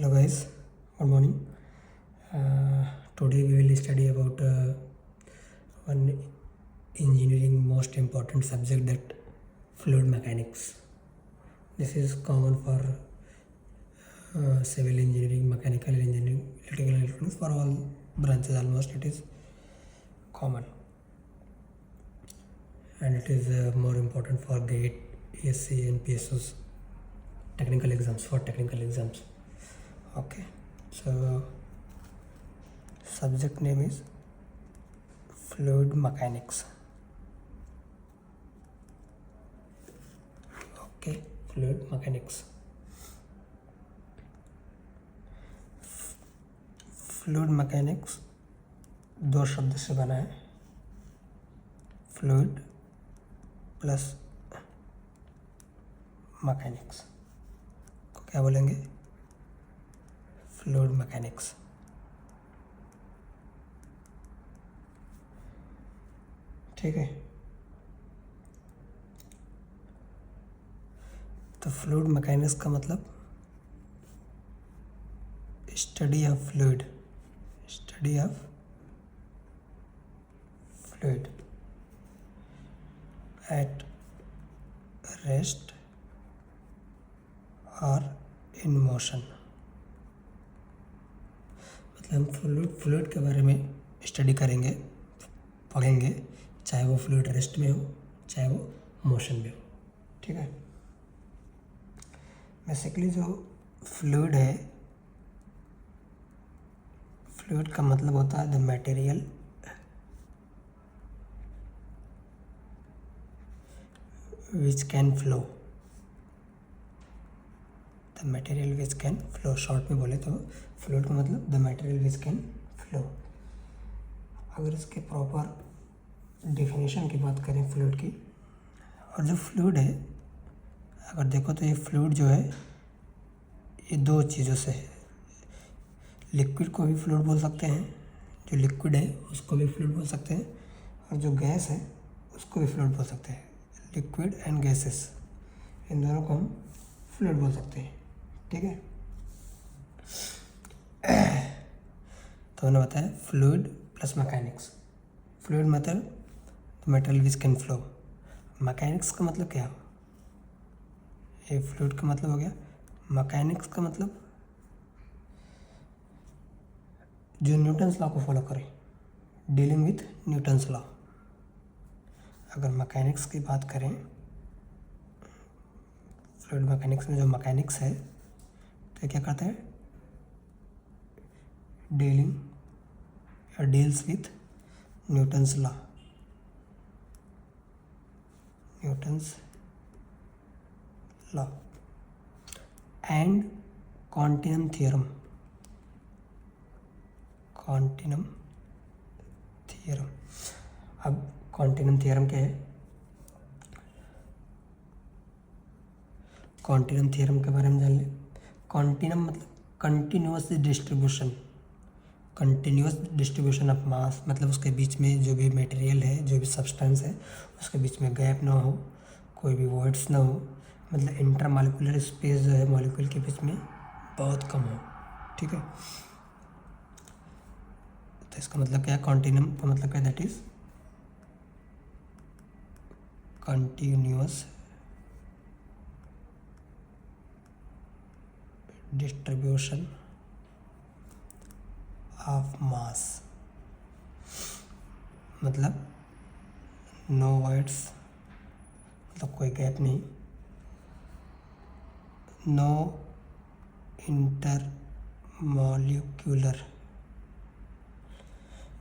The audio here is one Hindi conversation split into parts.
Hello guys, good morning. Today we will study about one engineering most important subject, that fluid mechanics. This is common for civil engineering, mechanical engineering, electrical electronics. For all branches almost it is common, and it is more important for GATE, ESC and PSOs technical exams. Okay, so subject name is fluid mechanics. Okay, fluid mechanics. Fluid mechanics दो शब्द से बना है, फ्लूइड प्लस मैकेनिक्स को क्या बोलेंगे? Fluid mechanics. ठीक है, तो फ्लूइड मैकेनिक्स का मतलब study of fluid at rest और इन मोशन. मतलब हम फ्लूइड के बारे में स्टडी करेंगे, पढ़ेंगे, चाहे वो फ्लूइड रेस्ट में हो चाहे वो मोशन में हो. ठीक है, बेसिकली जो फ्लूइड है, फ्लूइड का मतलब होता है the material which can flow. The material which can flow, short में बोले तो फ्लूइड का मतलब the material which can flow. अगर इसके प्रॉपर डेफिनेशन की बात करें फ्लूइड की, और जो फ्लूइड है अगर देखो तो ये फ्लूइड जो है ये दो चीज़ों से है. लिक्विड को भी फ्लूइड बोल सकते हैं, जो लिक्विड है उसको भी फ्लूइड बोल सकते हैं, और जो गैस है उसको भी फ्लूइड बोल सकते हैं. लिक्विड एंड गैसेस, इन दोनों को हम फ्लूइड बोल सकते हैं. ठीक है, तो मैंने बताया फ्लूइड प्लस मैकेनिक्स. फ्लूइड मतलब material which can flow. Mechanics का मतलब क्या हो? ये फ्लूइड का मतलब हो गया. मैकेनिक्स का मतलब जो न्यूटन्स लॉ को फॉलो करे, डीलिंग विथ न्यूटन्स लॉ. अगर मैकेनिक्स की बात करें, फ्लूइड मैकेनिक्स में जो मैकेनिक्स है तो क्या करता है? डीलिंग या deals with Newton's law and quantum theorem. अब क्वांटम थ्योरम क्या है? क्वांटम थ्योरम के बारे में जान ले. क्वांटम मतलब कंटिन्यूअस डिस्ट्रीब्यूशन ऑफ मास. मतलब उसके बीच में जो भी मटेरियल है, जो भी सब्सटेंस है, उसके बीच में गैप ना हो, कोई भी वॉइड्स ना हो. मतलब इंटरमॉलिक्यूलर स्पेस जो है मॉलिक्यूल के बीच में बहुत कम हो. ठीक है, तो इसका मतलब क्या है? क्वांटम का मतलब क्या है? That is continuous distribution of mass. मतलब नो वॉइड्स, मतलब कोई गैप नहीं, no intermolecular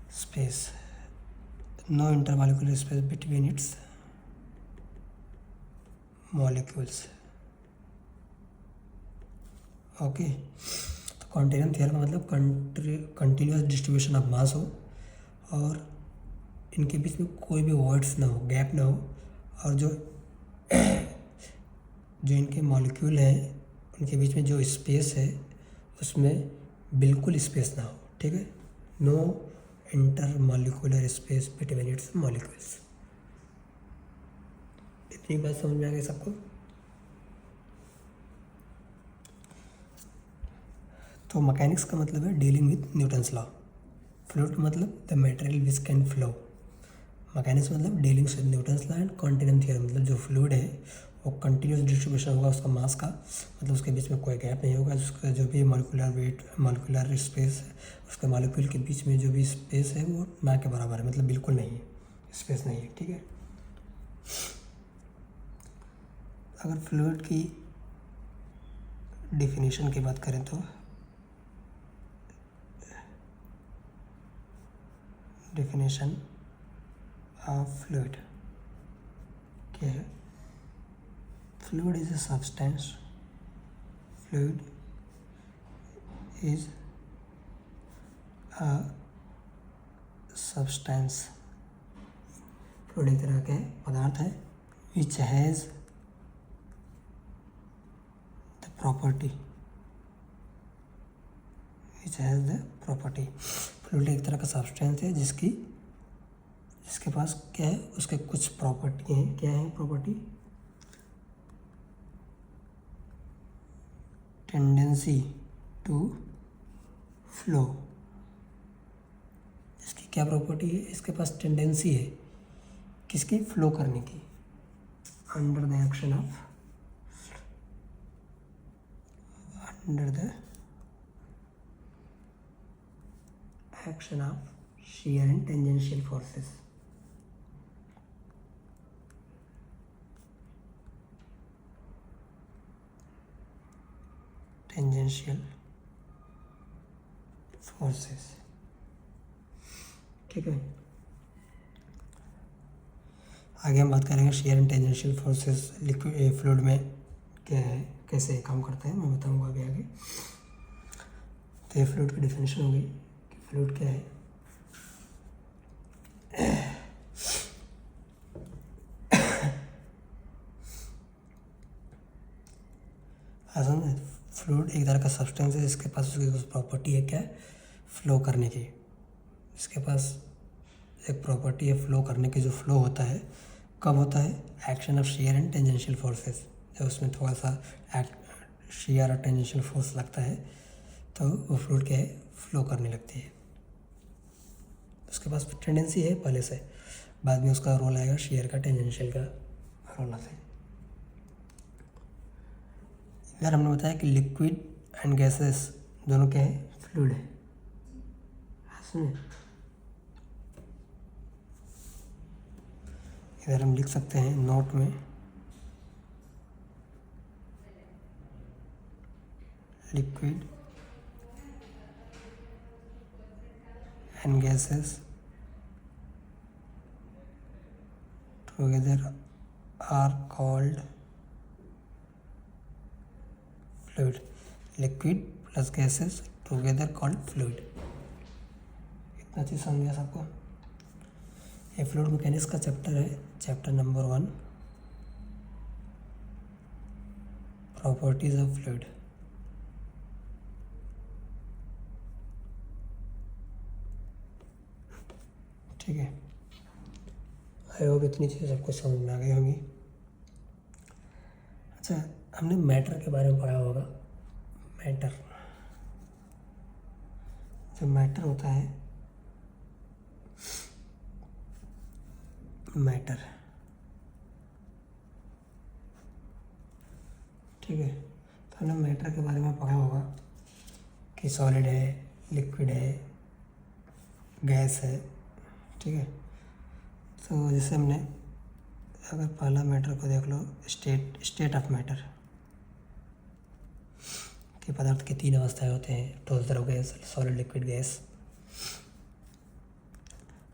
space between its molecules. Okay, तो क्वांटम थ्योरम का मतलब कंटिन्यूअस डिस्ट्रीब्यूशन ऑफ मास हो, और इनके बीच में कोई भी वॉइड्स ना हो, गैप ना हो, और जो इनके मॉलिक्यूल हैं उनके बीच में जो स्पेस है उसमें बिल्कुल स्पेस ना हो. ठीक है, no intermolecular space between its molecules. इतनी बात समझ में आ गई सबको? तो मैकेनिक्स का मतलब है dealing with Newton's law, fluid का मतलब the material which can flow, mechanics मतलब dealing with Newton's law and continuum theorem, मतलब जो फ्लूइड है वो कंटिन्यूस डिस्ट्रीब्यूशन होगा उसका मास का, मतलब उसके बीच में कोई गैप नहीं होगा, उसका जो भी मॉलिक्यूलर वेट मॉलिक्यूलर स्पेस है उसके मॉलिक्यूल के बीच में जो भी स्पेस है वो ना के बराबर है, मतलब बिल्कुल नहीं है, स्पेस नहीं है, ठीक है। अगर फ्लूइड की डिफिनीशन की बात करें तो definition of fluid क्या है? Fluid is a substance. Fluid is a substance. Fluid एक तरह का पदार्थ है which has the property. Fluid एक तरह का सब्सटेंस है जिसके पास क्या है, उसके कुछ प्रॉपर्टी हैं। क्या है प्रॉपर्टी? Tendency to flow. इसकी क्या प्रॉपर्टी है? इसके पास टेंडेंसी है किसकी? फ्लो करने की। Under the action of shear and tangential forces. ठीक है। आगे हम बात करेंगे share and tangential forces liquid fluid में क्या है, कैसे काम करता है, मैं बताऊंगा अभी आगे। तो ये फ्लूइड की डेफिनेशन होगी कि फ्लूइड क्या है। असल में फ्लूइड एक तरह का सब्सटेंस है जिसके पास उसकी कुछ प्रॉपर्टी है, क्या है? फ्लो करने की। इसके पास एक प्रॉपर्टी है फ्लो करने की। जो फ्लो होता है कब होता है? Action of share and tangential forces. जब उसमें थोड़ा सा शेयर और टेंजेंशियल फोर्स लगता है तो वो फ्लूइड क्या है? फ्लो करने लगती है। उसके पास टेंडेंसी है पहले से, बाद में उसका रोल आएगा शेयर का, टेंजेंशियल का रोल आता है। इधर हमने बताया कि लिक्विड एंड गैसेस दोनों क्या है? फ्लूइड है। सुनिए, इधर हम लिख सकते हैं नोट में liquid and gases together are called fluid. Liquid plus gases together called fluid. इतना चीज़ समझ गया सबको? ये फ्लूइड मैकेनिक्स का चैप्टर है, chapter number 1, properties of fluid. ठीक है, आई होप इतनी चीज़ें सबको समझ में आ गई होंगी। अच्छा, हमने मैटर के बारे में पढ़ा होगा। मैटर, जो मैटर होता है, मैटर, ठीक है। तो हमने मैटर के बारे में पढ़ा होगा कि सॉलिड है, लिक्विड है, गैस है, ठीक है। तो जैसे हमने अगर पहला मैटर को देख लो, स्टेट ऑफ मैटर, कि पदार्थ की 3 अवस्थाएं होते हैं, ठोस, द्रव, गैस, सॉलिड, लिक्विड, गैस।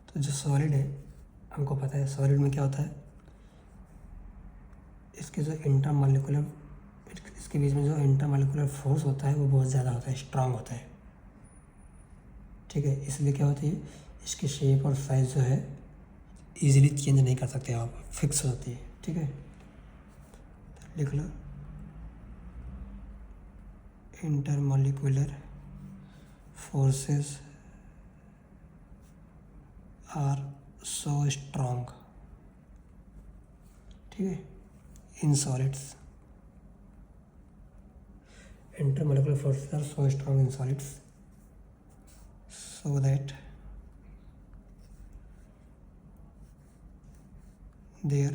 तो जो सॉलिड है, हमको पता है सॉलिड में क्या होता है, इसके जो इंटरमॉलिक्यूलर, इसके बीच में जो इंटरमॉलिक्यूलर फोर्स होता है वो बहुत ज़्यादा होता है, स्ट्रांग होता है, ठीक है। इसलिए क्या होती है, इसकी शेप और साइज जो है इजीली चेंज नहीं कर सकते आप, फिक्स होती है, ठीक है। तो लिख लो, intermolecular forces are so strong, ठीक है, in solids intermolecular forces are so strong in solids so that their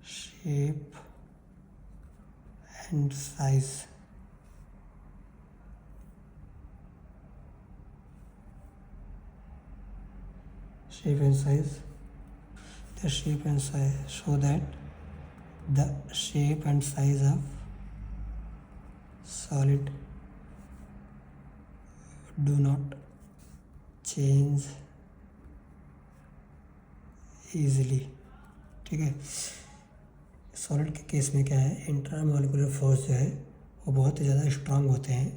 shape and size so that the shape and size of solid do not change easily. ठीक है, सॉलिड के केस में क्या है, इंट्रामोलिकुलर फोर्स जो है वो बहुत ही ज़्यादा स्ट्रांग होते हैं,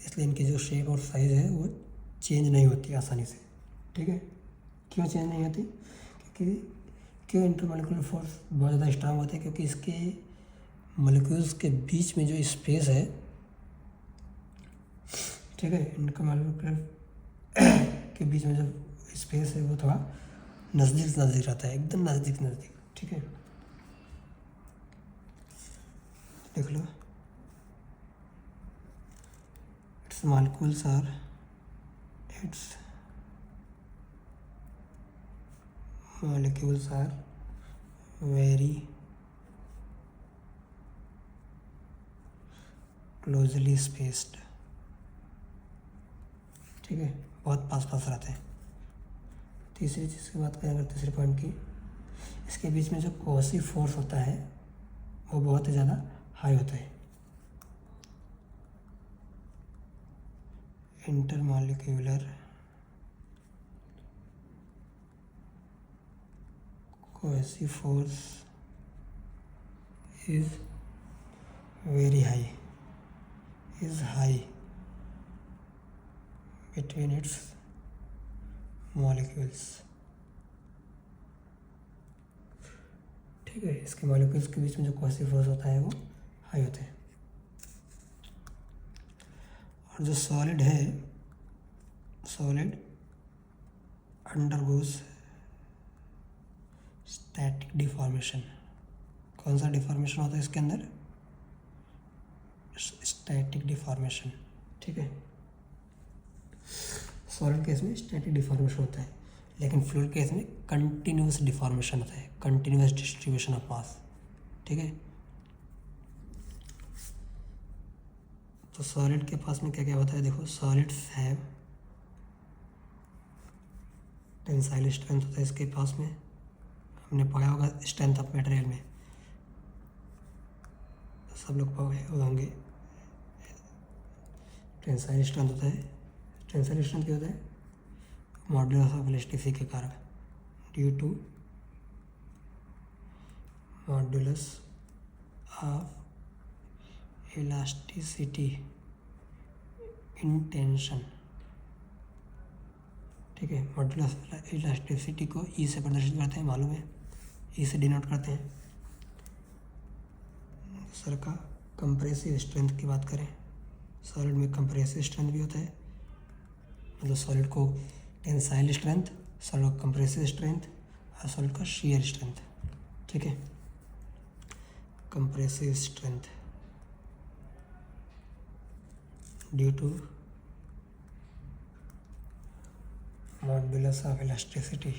इसलिए इनकी जो शेप और साइज़ है वो चेंज नहीं होती आसानी से. ठीक है, क्यों चेंज नहीं होती? क्यों इंटरमोलिकुलर फोर्स बहुत ज़्यादा स्ट्रांग होते हैं? क्योंकि इसके मोलिक्यूल्स के बीच में जो स्पेस है, ठीक है, इंटरमोलिकुलर के बीच में जो स्पेस है वो थोड़ा नज़दीक रहता है, एकदम नज़दीक. ठीक है, देख लो, its molecules are very closely spaced. ठीक है, बहुत पास रहते हैं. तीसरी चीज़ की बात करें अगर तीसरे पॉइंट की, इसके बीच में जो कोसी फोर्स होता है वो बहुत ही ज़्यादा हाई होता है. Intermolecular cohesive force is high between its molecules. ठीक है, इसके मॉलिक्यूल्स के बीच में जो कोहेसिव फोर्स होता है वो हाई होते हैं. और जो सॉलिड है, सॉलिड अंडरगोज स्टैटिक डिफॉर्मेशन. कौन सा डिफॉर्मेशन होता है इसके अंदर? Static deformation. ठीक है, सॉलिड केस में स्टैटिक डिफॉर्मेशन होता है, लेकिन फ्लूइड केस में कंटिन्यूस डिफॉर्मेशन होता है, कंटिन्यूस डिस्ट्रीब्यूशन ऑफ मास. ठीक है, तो सॉलिड के पास में क्या क्या होता है, देखो, सॉलिड्स हैव टेंसाइल स्ट्रेंथ होता है इसके पास में, हमने पढ़ा होगा स्ट्रेंथ ऑफ मटेरियल में, सब लोग पढ़े होंगे. टेंसाइल स्ट्रेंथ होता है. टेंसाइल स्ट्रेंथ क्या होता है? मॉडुलस ऑफ इलास्टिसिटी के कारण, due to modulus of elasticity in tension. ठीक है, मॉडुलस ऑफ इलास्टिसिटी को ई से प्रदर्शित करते हैं, मालूम है, ई से डिनोट करते हैं. दूसरा का कंप्रेसिव स्ट्रेंथ की बात करें, सॉलिड में कंप्रेसिव स्ट्रेंथ भी होता है, मतलब सॉलिड को टेंसाइल स्ट्रेंथ, सॉलिड को कंप्रेसिव स्ट्रेंथ और सॉलिड का शियर स्ट्रेंथ. ठीक है, compressive strength due to modulus of elasticity,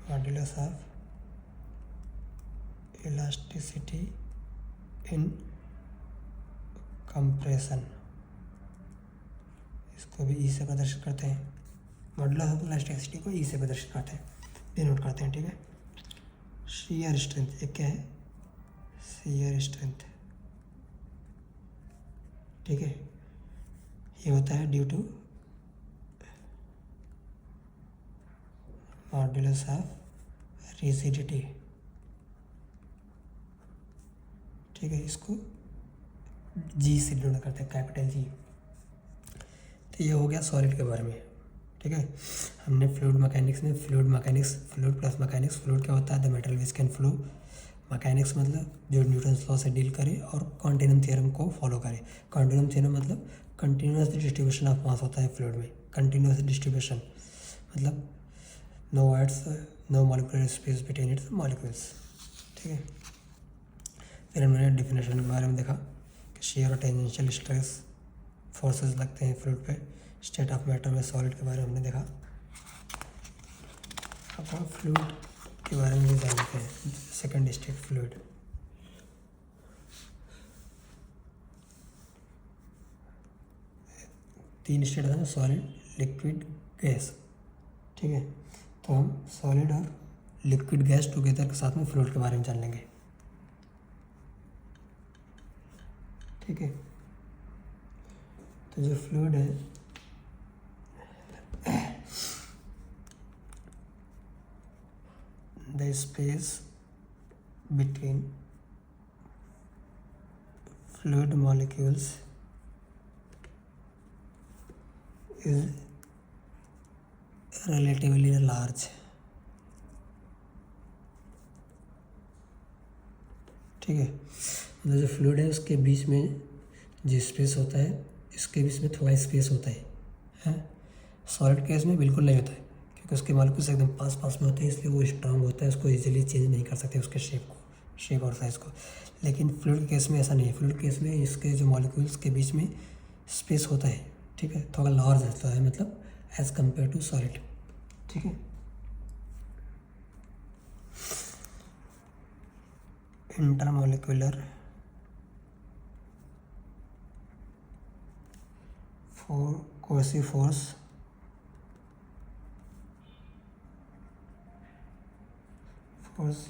modulus of elasticity in compression, इसको भी ई से प्रदर्शित करते हैं. मॉडुलस ऑफ इलास्टिसिटी को ई से प्रदर्शित करते हैं, डिनोट करते हैं. ठीक है, शियर स्ट्रेंथ, एक क्या है? Shear strength. ठीक है, ये होता है due to modulus of rigidity. ठीक है, इसको जी से डिनोट करते हैं, कैपिटल जी. तो ये हो गया सॉलिड के बारे में. ठीक है, हमने फ्लूइड मैकेनिक्स में फ्लूइड प्लस मैकेनिक्स. फ्लूइड क्या होता है? The material which can flow. Mechanics मतलब जो न्यूटन्स लॉ से डील करे और कॉन्टिन्यूम थ्योरम को फॉलो करे. कॉन्टिन्यूम थ्योरम मतलब कंटिन्यूस डिस्ट्रीब्यूशन ऑफ मास होता है फ्लूइड में. कंटिन्यूस डिस्ट्रीब्यूशन मतलब no words, no molecular space between its molecules. ठीक है, फिर हमने डिफिनेशन के बारे में देखा कि शेयर और टेंजेंशियल स्ट्रेस फोर्सेस लगते हैं फ्लूइड पे। स्टेट ऑफ मैटर में सॉलिड के बारे में हमने देखा। अब हम फ्लूइड के बारे में भी जानते हैं। सेकंड स्टेट फ्लूइड, तीन स्टेट था ना, सॉलिड, लिक्विड, गैस। ठीक है, तो हम सॉलिड और लिक्विड गैस टुगेदर के साथ में फ्लूइड के बारे में जान लेंगे। ठीक है, तो जो फ्लूइड है the space between fluid molecules is relatively large. ठीक है, मतलब जो फ्लूइड है उसके बीच में जो स्पेस होता है, इसके बीच में थोड़ा स्पेस होता है। सॉलिड केस में बिल्कुल नहीं होता है, क्योंकि उसके मॉलिक्यूल्स एकदम पास पास में होते हैं, इसलिए वो स्ट्रांग होता है, उसको इजीली चेंज नहीं कर सकते उसके शेप और साइज़ को। लेकिन फ्लूइड केस में ऐसा नहीं है। फ्लूइड केस में इसके जो मॉलिक्यूल्स के बीच में स्पेस होता है, ठीक है, थोड़ा लार्ज होता है, मतलब एज़ कम्पेयर टू सॉलिड। ठीक है, intermolecular cohesive force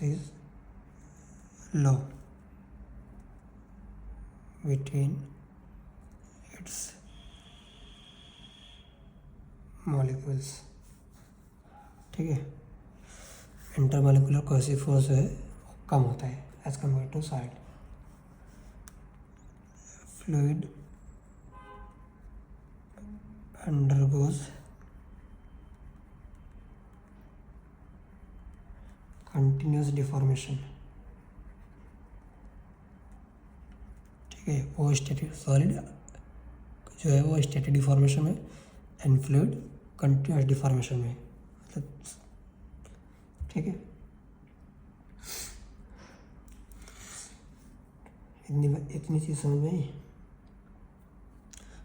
is low between its molecules। ठीक है, इंटरमॉलिक्यूलर कोएसिव फोर्स है कम होता है as compare to solid. Fluid undergoes continuous deformation। ठीक है, वो स्टैटिक, सॉलिड जो है वो स्टैटिक डिफॉर्मेशन में, एंड फ्लूइड कंटिन्यूस डिफॉर्मेशन में, मतलब ठीक है। इतनी चीज़ समझ में आई।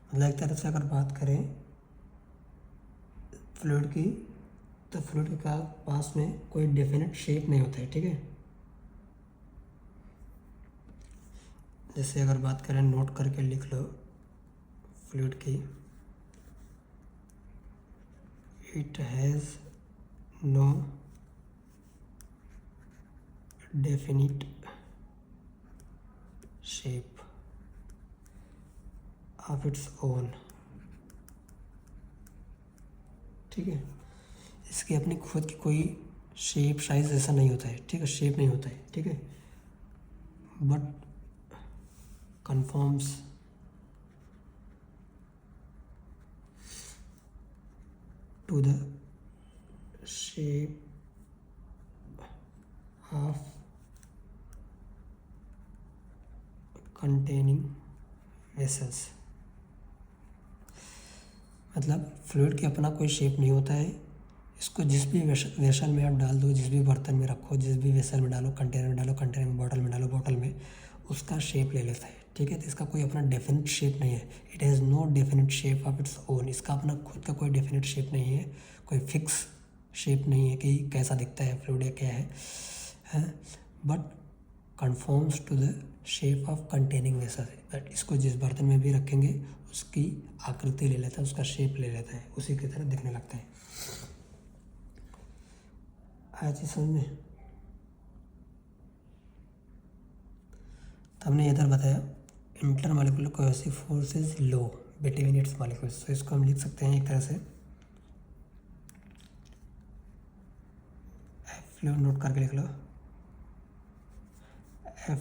मतलब एक तरह से अगर बात करें फ्लूइड की, तो फ्लूइड के पास में कोई डेफिनेट शेप नहीं होता है। ठीक है, जैसे अगर बात करें, नोट करके लिख लो फ्लूइड की, it has no definite shape of its own. ठीक है, इसकी अपनी खुद की कोई शेप साइज ऐसा नहीं होता है। ठीक है, शेप नहीं होता है। ठीक है, but conforms to the shape of containing vessels। मतलब फ्लूइड के अपना कोई शेप नहीं होता है, इसको जिस भी वेसल में आप डाल दो, जिस भी बर्तन में रखो, जिस भी वेसल में डालो, कंटेनर में डालो, कंटेनर में, बॉटल में डालो, बॉटल में उसका शेप ले लेता है। ठीक है, तो इसका कोई अपना डेफिनेट शेप नहीं है। It has no definite shape of its own. इसका अपना खुद का कोई डेफिनेट शेप नहीं है, कोई फिक्स शेप नहीं है कि कैसा दिखता है फ्लूइड या क्या है, but conforms to the shape of containing vessel. But इसको जिस बर्तन में भी रखेंगे उसकी आकृति ले लेता है, उसका शेप ले लेता है, उसी की तरह दिखने लगता है। आया चीज़ समझ में? तो हमने इधर बताया intermolecular cohesive force is low between its molecules. तो इसको हम लिख सकते हैं एक तरह से, फ्लूइड, नोट करके लिख लो,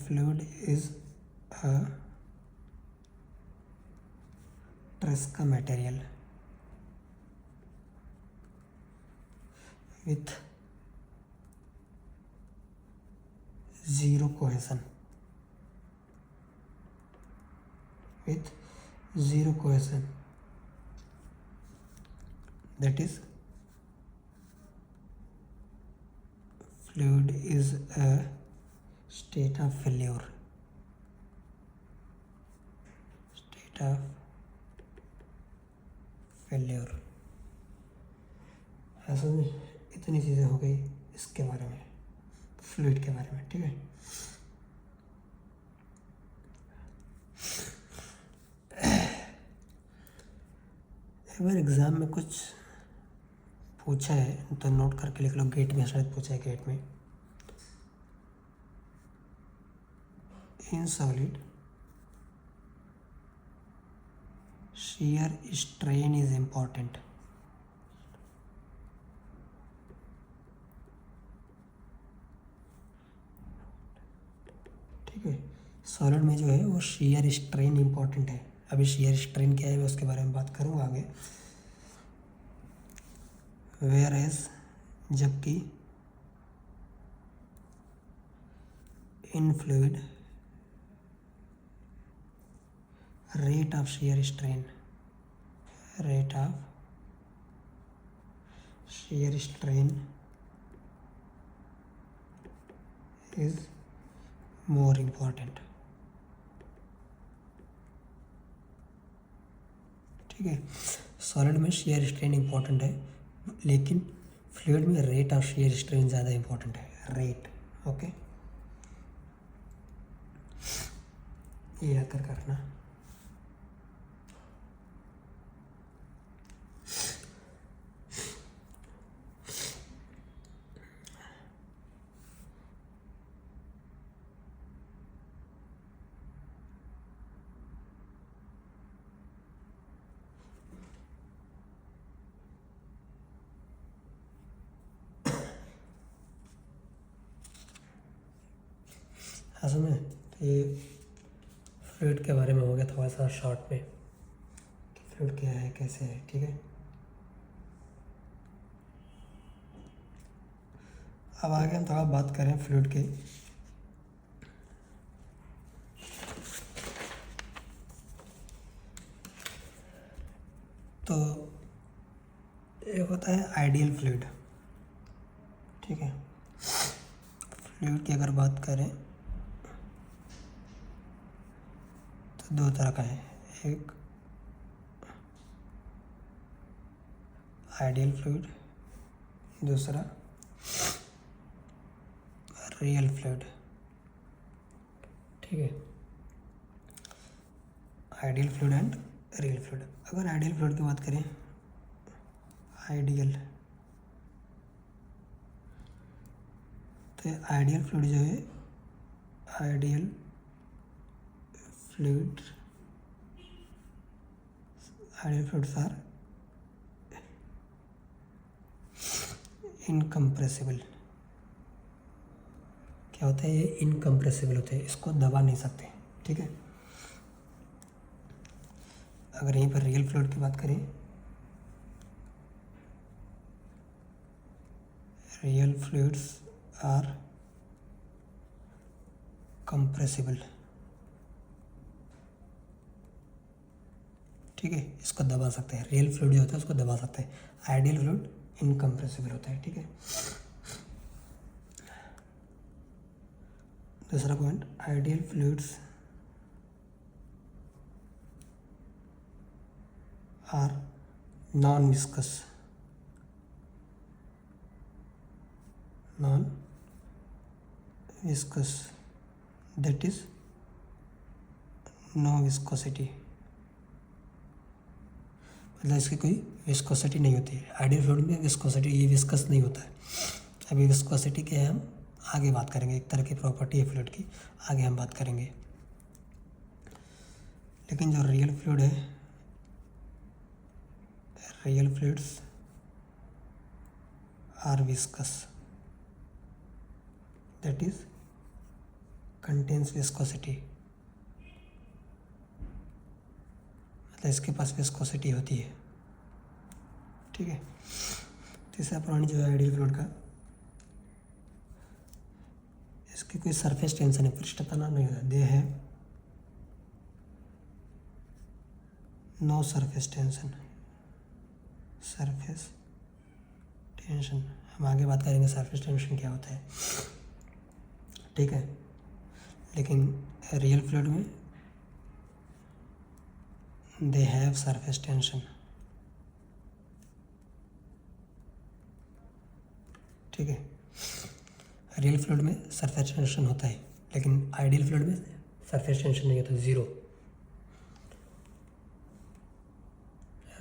fluid is a Tresca material with zero cohesion, with zero cohesion, that is fluid is a state of failure। Of failure. ऐसा इतनी चीज़ें हो गई इसके बारे में, फ्लूइड के बारे में, ठीक है। एक बार एग्ज़ाम में कुछ पूछा है तो नोट करके लिख लो, गेट में शायद पूछा है, गेट में in solid shear strain is important। ठीक है, सॉलिड में जो है वो shear strain इम्पॉर्टेंट है। अभी shear strain क्या है मैं उसके बारे में बात करूँगा आगे। वेयर एज जबकि इन fluid rate of shear strain, rate of shear strain is more important। ठीक है, सॉलिड में shear strain इम्पॉर्टेंट है, लेकिन फ्लूइड में रेट ऑफ shear strain ज़्यादा इम्पॉर्टेंट है, रेट। ओके, ये याद कर रखना। असल में तो ये फ्लूइड के बारे में हो गया थोड़ा सा शॉर्ट में कि फ्लूइड क्या है, कैसे है। ठीक है, अब आगे हम थोड़ा बात करें फ्लूइड के। तो एक होता है आइडियल फ्लूइड। ठीक है, फ्लूइड की अगर बात करें तो दो तरह का है, एक आइडियल फ्लूइड, दूसरा रियल फ्लूइड। ठीक है, ideal fluid and real fluid. अगर आइडियल फ्लूइड की बात करें, आइडियल तो आइडियल फ्लूइड जो है, ideal fluid, ideal fluids are incompressible. क्या होता है, ये इनकम्प्रेसिबल होते हैं, इसको दबा नहीं सकते। ठीक है, अगर यहीं पर रियल फ्लूइड की बात करें, रियल फ्लूइड्स आर कंप्रेसिबल। ठीक है, इसको दबा सकते हैं, रियल फ्लूइड जो होता है उसको दबा सकते हैं, आइडियल फ्लूइड इनकम्प्रेसिबल होता है। ठीक है, दूसरा point, ideal fluids are non viscous, non viscous that is no viscosity, मतलब इसकी कोई विस्कोसिटी नहीं होती है। आइडियल फ्लूइड में विस्कोसिटी, ये विस्कस नहीं होता है। अभी विस्कोसिटी के हम आगे बात करेंगे, एक तरह की प्रॉपर्टी है फ्लूइड की, आगे हम बात करेंगे। लेकिन जो रियल फ्लूइड है, real fluids are viscous that is contains viscosity, मतलब इसके पास विस्कोसिटी होती है। ठीक है, तीसरा पॉइंट जो है आइडियल फ्लूइड का, इसकी कोई सरफेस टेंशन है, पृष्ठ तनाव नहीं होता, दे है no surface tension, surface tension हम आगे बात करेंगे सरफेस टेंशन क्या होता है। ठीक है, लेकिन रियल फ्लूइड में दे हैव सरफेस टेंशन। ठीक है, रियल फ्लूइड में सरफेस टेंशन होता है, लेकिन आइडियल फ्लूइड में सरफेस टेंशन नहीं होता, ज़ीरो।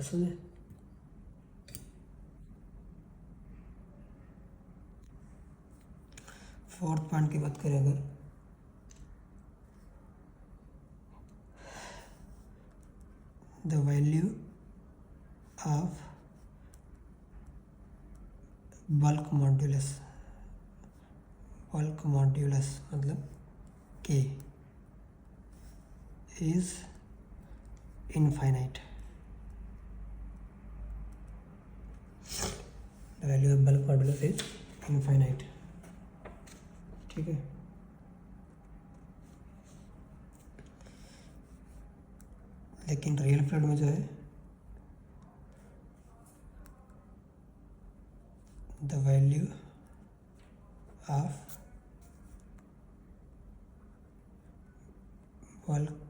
समझे? फोर्थ पॉइंट की बात करें अगर, the value of bulk modulus, bulk modulus मतलब के is infinite. The value of bulk modulus is infinite. ठीक है, लेकिन रियल फ्लूइड में जो है the value of bulk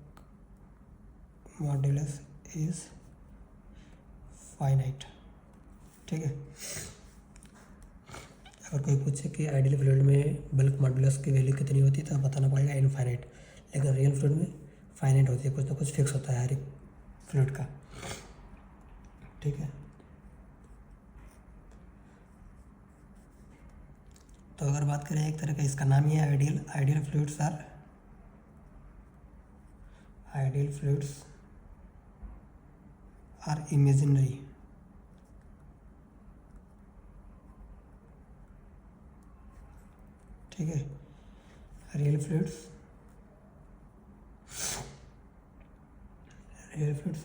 modulus is finite. ठीक है, अगर कोई पूछे कि आइडियल फ्लूइड में बल्क मॉड्यूलस की वैल्यू कितनी होती है तो बताना पड़ेगा इनफाइनाइट, लेकिन रियल फ्लूइड में फाइनाइट होती है, कुछ ना कुछ फिक्स होता है हर एक फ्लूइड का। ठीक है, तो अगर बात करें एक तरह का, इसका नाम ही है ideal, ideal fluids are imaginary. ठीक है, real fluids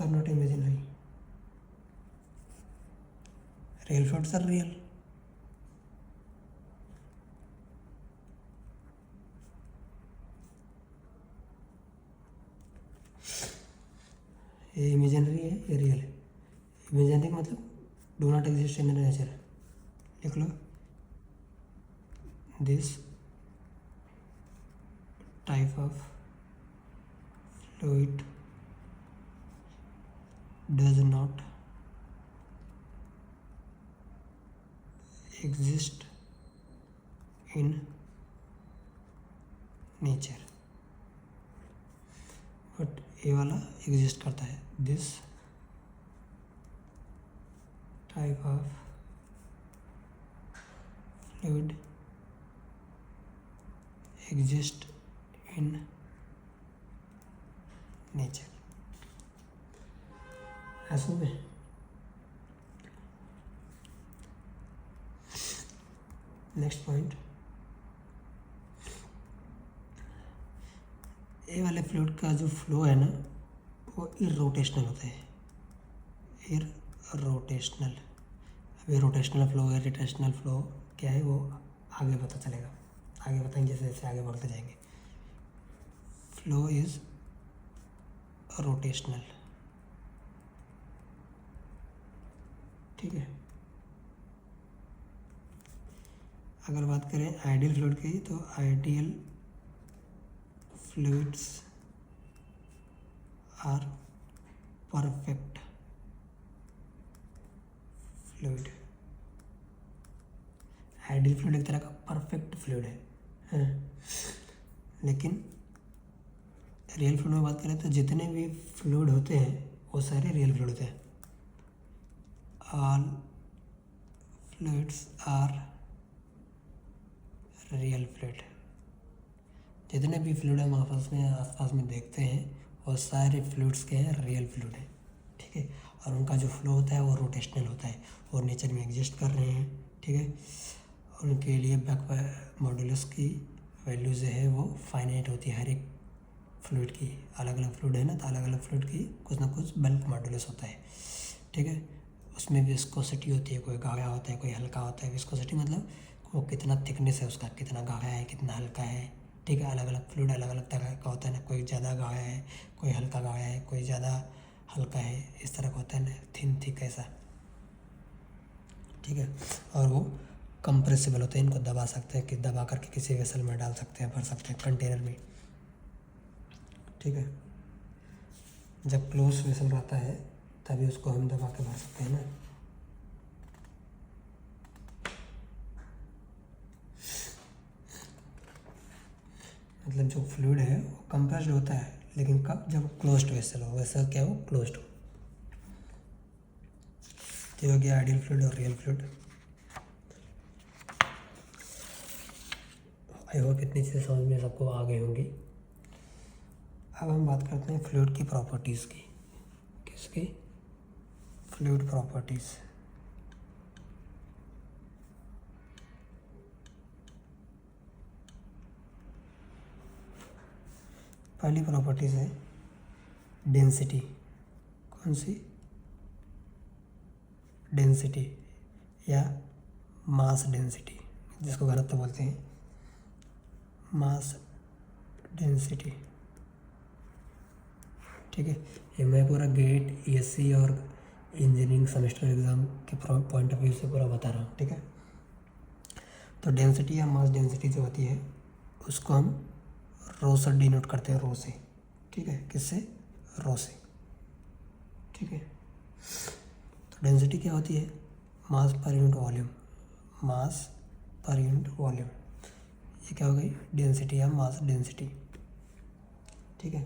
are not imaginary, real fluids are real. ये इमेजिनरी है, ये रियल है। इमेजिनरी मतलब do not exist in the nature. लिख लो, this type of fluid does not exist in nature, but ये वाला एग्जिस्ट करता है। This type of fluid exist in nature. ऐसा में नेक्स्ट पॉइंट, ये वाले फ्लूइड का जो फ्लो है ना वो इरोटेशनल होता है, इरोटेशनल। अभी रोटेशनल फ्लो है, रोटेशनल फ्लो क्या है वो आगे पता चलेगा, आगे बताएंगे जैसे जैसे आगे बढ़ते जाएंगे। Flow is rotational. ठीक है, अगर बात करें आइडियल फ्लूइड की तो ideal fluids are perfect fluid. Ideal fluid एक तरह का परफेक्ट फ्लूइड है। लेकिन रियल फ्लूइड में बात करें तो जितने भी फ्लूइड होते हैं वो सारे रियल फ्लूइड होते हैं। All fluids are real fluid. जितने भी फ्लूइड हम आपस में आसपास में देखते हैं वो सारे फ्लूइड्स के हैं, रियल फ्लूइड है। ठीक है, और उनका जो फ्लो होता है वो रोटेशनल होता है और नेचर में एग्जिस्ट कर रहे हैं। ठीक है, उनके लिए बल्क मॉड्यूलस की वैल्यू जो है वो फाइनाइट होती है। हर एक फ्लूइड की अलग अलग फ्लूइड है ना, तो अलग अलग फ्लूइड की कुछ ना कुछ बल्क मॉड्यूलस होता है। ठीक है, उसमें विस्कोसिटी होती है, कोई गाढ़ा होता है कोई हल्का होता है। विस्कोसिटी मतलब वो कितना थिकनेस है उसका, कितना गाढ़ा है कितना हल्का है। ठीक है, अलग अलग फ्लूइड अलग अलग तरह का होता है ना, कोई ज़्यादा गाढ़ा है कोई हल्का गाढ़ा है कोई ज़्यादा हल्का है, इस तरह का होता है ना, थिन थिक ऐसा। ठीक है, और वो कंप्रेसिबल होते हैं, इनको दबा सकते हैं कि दबा करके किसी वेसल में डाल सकते हैं, भर सकते हैं कंटेनर में। ठीक है, जब क्लोज वेसल रहता है तभी उसको हम दबा के भर सकते हैं ना। मतलब जो फ्लूइड है वो कंप्रेस्ड होता है, लेकिन कब? जब क्लोज्ड वेसल हो। वेसल क्या हो? क्लोज्ड हो। तो हो गया आइडियल फ्लूइड और रियल फ्लूइड। आई होप इतनी चीज़ें समझ में सबको आ गई होंगी। अब हम बात करते हैं फ्लूइड की प्रॉपर्टीज़ की। किसकी? Fluid properties. पहली प्रॉपर्टीज़ है डेंसिटी। कौन सी? डेंसिटी या मास डेंसिटी, जिसको घनत्व बोलते हैं, मास डेंसिटी। ठीक है, ये मैं पूरा गेट, ईएससी और इंजीनियरिंग सेमेस्टर एग्ज़ाम के पॉइंट ऑफ व्यू से पूरा बता रहा हूँ। ठीक है, तो डेंसिटी या मास डेंसिटी जो होती है उसको हम रो से डिनोट करते हैं, रो से। ठीक है, किससे? रो से। ठीक है, तो डेंसिटी क्या होती है? मास पर यूनिट वॉल्यूम। मास पर यूनिट वॉल्यूम, ये क्या हो गई? डेंसिटी या मास डेंसिटी। ठीक है,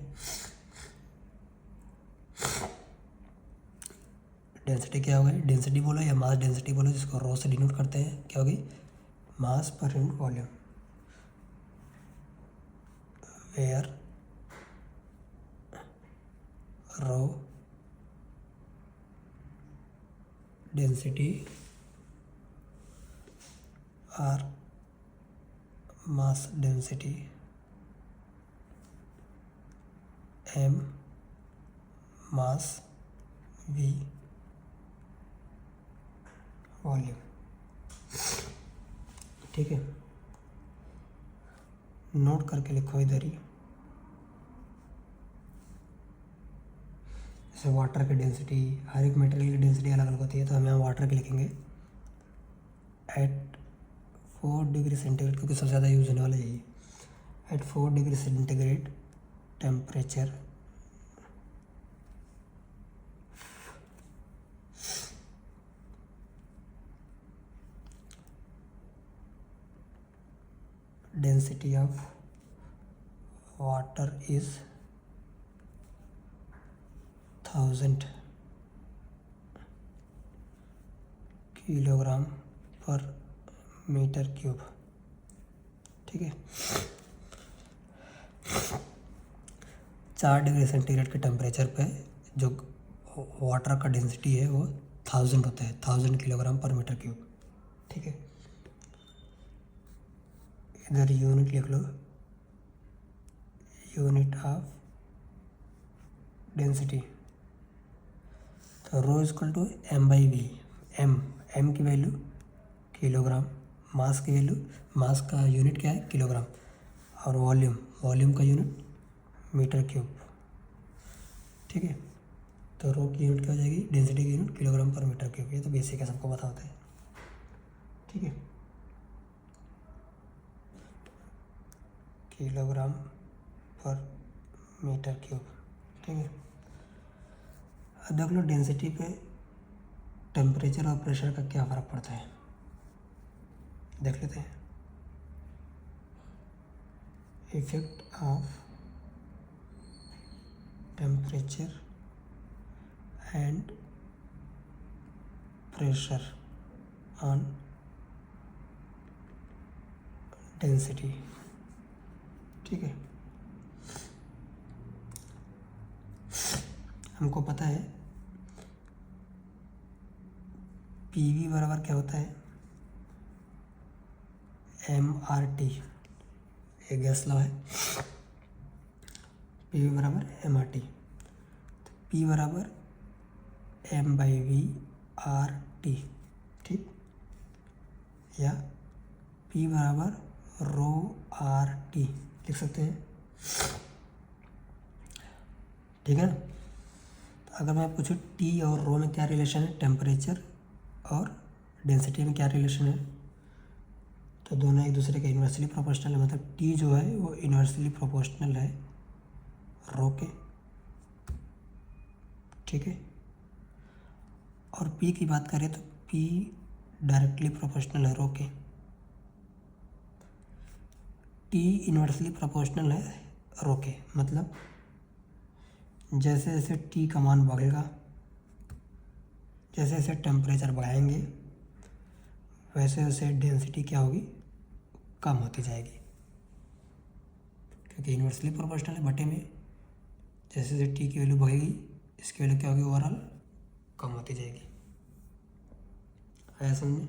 डेंसिटी क्या हो गई? डेंसिटी बोलो या मास डेंसिटी बोलो, जिसको रो से डिनोट करते हैं, क्या हो गई? मास पर unit volume. Where rho density or mass density, M mass, V volume. ठीक है, नोट करके लिखो इधर ही। जैसे वाटर की डेंसिटी, हर एक मटेरियल की डेंसिटी अलग अलग होती है, तो हम यहाँ वाटर की लिखेंगे एट 4 डिग्री सेंटीग्रेड, क्योंकि सबसे ज़्यादा यूज होने वाला यही। At 4 degree centigrade temperature density of water is 1000 kilogram पर मीटर क्यूब। ठीक है, 4 डिग्री सेंटीग्रेड के टेम्परेचर पे जो वाटर का डेंसिटी है वो 1000 होता है, 1000 किलोग्राम पर मीटर क्यूब। ठीक है, इधर यूनिट लिख लो, यूनिट ऑफ डेंसिटी। तो rho equal to M by V. M की वैल्यू किलोग्राम, मास की वैल्यू, मास का यूनिट क्या है? किलोग्राम, और वॉल्यूम का यूनिट मीटर क्यूब। ठीक है, तो रो की यूनिट क्या हो जाएगी? डेंसिटी की यूनिट किलोग्राम पर मीटर क्यूब। ये तो बेसिक है, सबको पता होता है। ठीक है, किलोग्राम पर मीटर क्यूब। ठीक है, अब देख लो डेंसिटी पे टेम्परेचर और प्रेशर का क्या फ़र्क पड़ता है, देख लेते हैं। Effect of temperature and pressure on density. ठीक है, हमको पता है पीवी बराबर क्या होता है? MRT, ये गैस लॉ है। पीवी बराबर MRT, तो P बराबर M/V/RT। ठीक, या P बराबर ρRT लिख सकते हैं। ठीक है ना, तो अगर मैं पूछूँ T और रो में क्या रिलेशन है, टेम्परेचर और डेंसिटी में क्या रिलेशन है, तो दोनों एक दूसरे के इन्वर्सली प्रोपोर्शनल है। मतलब T जो है वो इन्वर्सली प्रोपोर्शनल है रो के, ठीक है। और पी की बात करें तो पी डायरेक्टली प्रोपोर्शनल है रो के, टी इनवर्सली प्रोपोर्शनल है रो के। मतलब जैसे जैसे टी का मान बढ़ेगा, जैसे जैसे टेम्परेचर बढ़ाएंगे, वैसे वैसे डेंसिटी क्या होगी, कम होती जाएगी, क्योंकि इन्वर्सली प्रोपोर्शनल है बटे में। जैसे जैसे टी की वैल्यू बढ़ेगी, इसकी वैल्यू क्या होगी, ओवरऑल कम होती जाएगी। आया समझ में?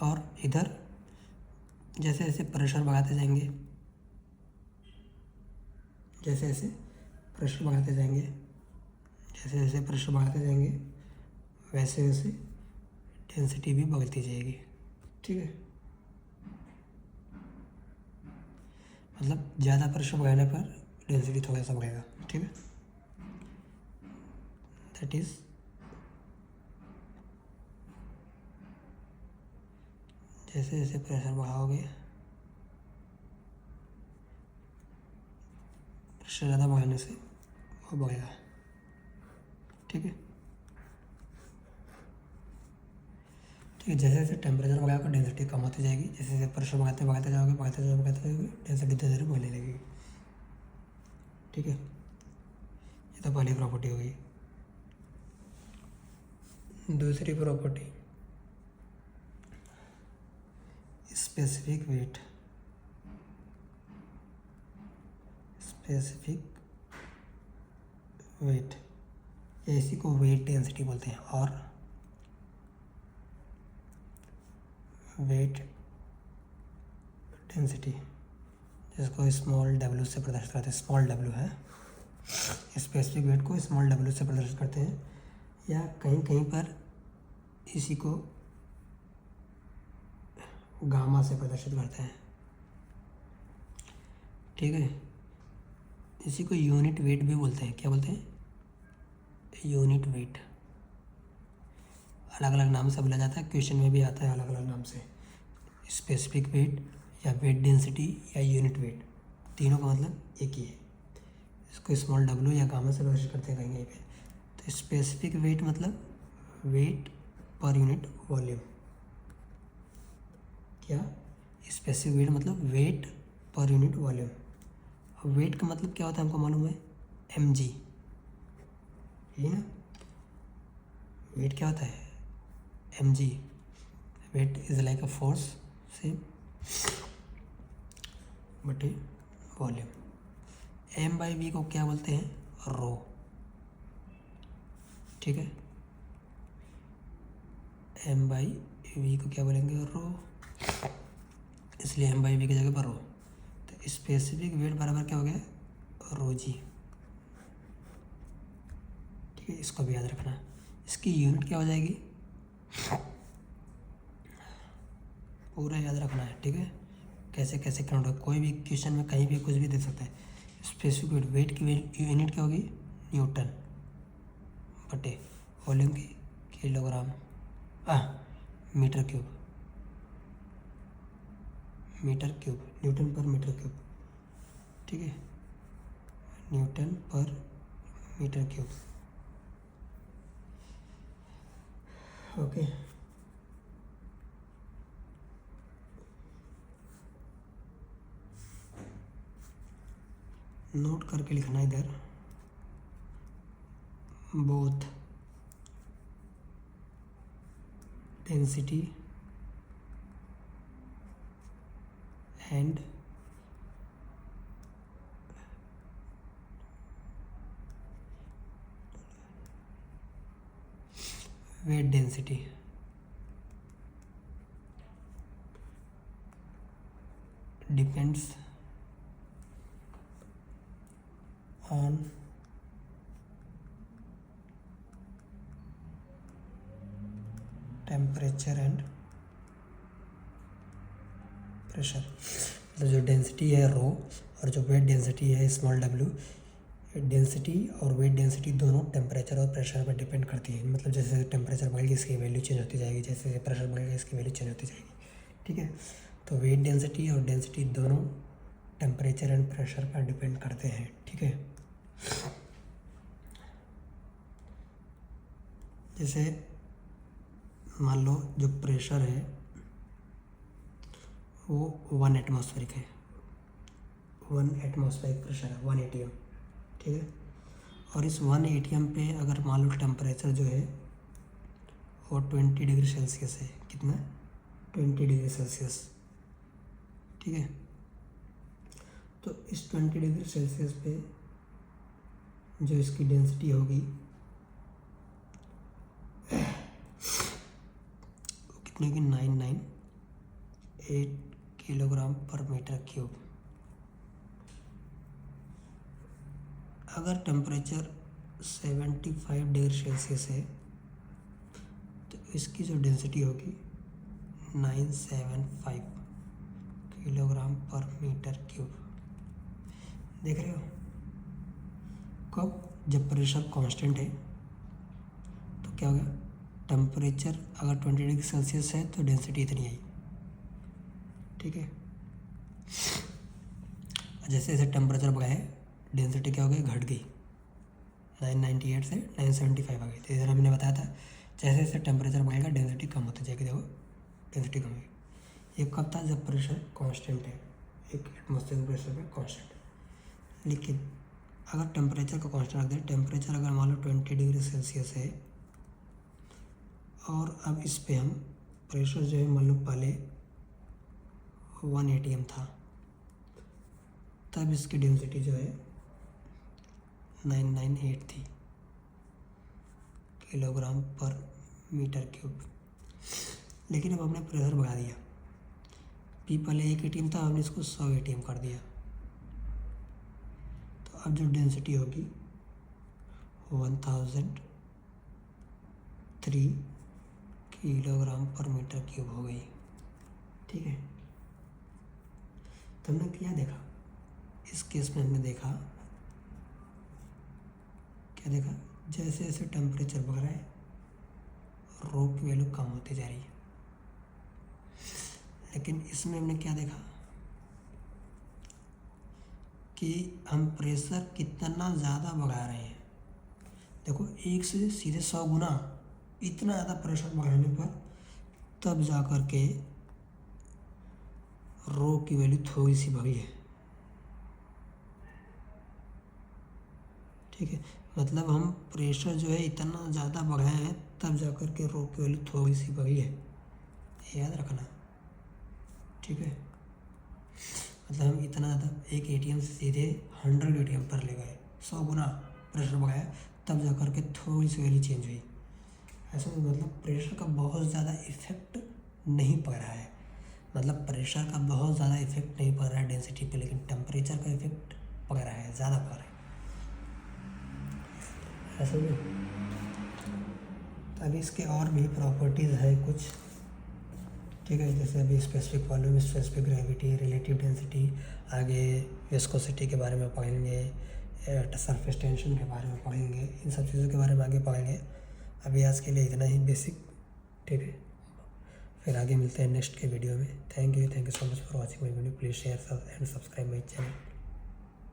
और इधर जैसे जैसे प्रेशर बढ़ाते जाएंगे, जैसे जैसे प्रेशर बढ़ाते जाएंगे, जैसे जैसे प्रेशर बढ़ाते जाएंगे, वैसे वैसे डेंसिटी भी बढ़ती जाएगी। ठीक है, मतलब ज़्यादा प्रेशर बढ़ाने पर डेंसिटी थोड़ा सा बढ़ेगा। ठीक है, दैट इज जैसे जैसे प्रेशर बढ़ाओगे, प्रेशर ज़्यादा बढ़ाने से वो बढ़ेगा। ठीक है, ठीक है। जैसे जैसे टेम्परेचर बढ़ाकर डेंसिटी कम होती जाएगी, जैसे जैसे प्रेशर बढ़ाते बढ़ाते जाओगे, डेंसिटी धीरे धीरे बढ़ने लगेगी। ठीक है, ये तो पहली प्रॉपर्टी हो गई। दूसरी property, specific weight. Specific weight, इसी को वेट डेंसिटी बोलते हैं। और वेट डेंसिटी, जिसको स्मॉल डब्ल्यू से प्रदर्शित करते हैं, स्मॉल डब्ल्यू है। स्पेसिफिक वेट को स्मॉल डब्ल्यू से प्रदर्शित करते हैं, या कहीं कहीं पर इसी को गामा से प्रदर्शित करते हैं। ठीक है, इसी को यूनिट वेट भी बोलते हैं। क्या बोलते हैं? Unit weight. अलग अलग नाम से बोला जाता है, क्वेश्चन में भी आता है अलग अलग नाम से। स्पेसिफिक वेट या वेट डेंसिटी या यूनिट वेट, तीनों का मतलब एक ही है। इसको स्मॉल डब्ल्यू या गामा से प्रदर्शित करते हैं कहीं कहीं पे। तो स्पेसिफिक वेट मतलब वेट पर यूनिट वॉल्यूम। क्या? स्पेसिफिक वेट मतलब वेट पर यूनिट वॉल्यूम। अब वेट का मतलब क्या होता है हमको मालूम है, mg, यही ना। वेट क्या होता है? mg। Weight is like a force से बटे वॉल्यूम। m/v को क्या बोलते हैं? रो। ठीक है, m/v को क्या बोलेंगे? रो। इसलिए m/v की जगह पर रो। तो स्पेसिफिक वेट बराबर क्या हो गया? रो जी। ठीक है, इसको भी याद रखना। इसकी यूनिट क्या हो जाएगी? पूरा याद रखना है। ठीक है, कैसे कैसे करना होगा, कोई भी क्वेश्चन में कहीं भी कुछ भी दे सकता है। स्पेसिफिक वेट, वेट की यूनिट क्या होगी? न्यूटन बटे वॉल्यूम की kilogram, metre cube. Metre cube, newton पर मीटर क्यूब। ठीक है, न्यूटन पर मीटर क्यूब। ओके, नोट करके लिखना इधर, both density and weight density depends on temperature and pressure. मतलब जो डेंसिटी है रो और जो वेट डेंसिटी है स्मॉल डब्ल्यू, डेंसिटी और वेट डेंसिटी दोनों टेम्परेचर और प्रेशर पर डिपेंड करती है। मतलब जैसे जैसे टेम्परेचर बढ़ेगी इसकी वैल्यू चेंज होती जाएगी, जैसे जैसे प्रेशर बढ़ेगा इसकी वैल्यू चेंज होती जाएगी। ठीक है, तो वेट डेंसिटी और डेंसिटी दोनों टेम्परेचर एंड प्रेशर पर डिपेंड करते हैं। ठीक है, जैसे मान लो जो प्रेशर है वो 1 एटमॉस्फेरिक है, 1 एटमॉस्फेरिक प्रेशर है 1 atm, ठीक है। और इस 1 atm पे अगर मान लो टेम्परेचर जो है वो 20 डिग्री सेल्सियस है, कितना 20 डिग्री सेल्सियस, ठीक है। तो इस 20 डिग्री सेल्सियस पे जो इसकी डेंसिटी होगी वो कितनी होगी 998 किलोग्राम पर मीटर क्यूब। अगर टेम्परेचर 75 डिग्री सेल्सियस है तो इसकी जो डेंसिटी होगी 975 किलोग्राम पर मीटर क्यूब। देख रहे हो, कब जब प्रेशर कांस्टेंट है तो क्या हो गया, टेम्परेचर अगर 20 डिग्री सेल्सियस है तो डेंसिटी इतनी आई, ठीक है। जैसे जैसे टेम्परेचर बढ़ा है डेंसिटी क्या हो गई, घट गई, 998 से 975 आ गई। तो इधर हमने बताया था जैसे जैसे टेम्परेचर बढ़ेगा डेंसिटी कम होती जाएगी, देखो डेंसिटी कम होगी। ये कब था, जब प्रेशर कांस्टेंट है, एक एटमॉस्फेरिक प्रेशर पे कांस्टेंट है। लेकिन अगर टेम्परेचर को कांस्टेंट रख दें, टेम्परेचर अगर मान लो 20 डिग्री सेल्सियस है और अब इस पे हम प्रेशर जो है मान लो पहले 1 atm था, तब इसकी डेंसिटी जो है 998 थी किलोग्राम पर मीटर क्यूब। लेकिन अब हमने प्रेशर बढ़ा दिया, पी पहले 1 atm था, हमने इसको 100 atm कर दिया, तो अब जो डेंसिटी होगी 1003 किलोग्राम पर मीटर क्यूब हो गई, ठीक है। तो हमने क्या देखा इस केस में, हमने देखा क्या देखा, जैसे जैसे टेम्परेचर बढ़ रहा है रो की वैल्यू कम होती जा रही है। लेकिन इसमें हमने क्या देखा कि हम प्रेशर कितना ज़्यादा बढ़ा रहे हैं। देखो 1 से सीधे 100 गुना इतना ज़्यादा प्रेशर बढ़ाने पर तब जा कर के रो की वैल्यू थोड़ी सी बढ़ी है, ठीक है। मतलब हम प्रेशर जो है इतना ज़्यादा बढ़ाए हैं तब जा कर के रो की वैल्यू थोड़ी सी बढ़ी है, याद रखना, ठीक है। मतलब हम इतना ज़्यादा 1 atm से सीधे 100 atm पर ले गए, 100 गुना प्रेशर बढ़ाया तब जा कर के थोड़ी सी वैल्यू चेंज हुई। ऐसा मतलब प्रेशर का बहुत ज़्यादा इफेक्ट नहीं पड़ रहा है, मतलब प्रेशर का बहुत ज़्यादा इफेक्ट नहीं पड़ रहा है डेंसिटी पे, लेकिन टेम्परेचर का इफेक्ट पड़ रहा है, ज़्यादा पड़ रहा है, ऐसा नहीं। तो अभी इसके और भी प्रॉपर्टीज़ है कुछ, ठीक है। जैसे अभी specific volume, specific gravity, relative density, आगे विस्कोसिटी के बारे में पढ़ेंगे, सरफेस टेंशन के बारे में पढ़ेंगे, इन सब चीज़ों के बारे में आगे पढ़ेंगे। अभी आज के लिए इतना ही बेसिक, ठीक है। फिर आगे मिलते हैं नेक्स्ट के वीडियो में। Thank you so much for watching my video. Please share and subscribe my channel.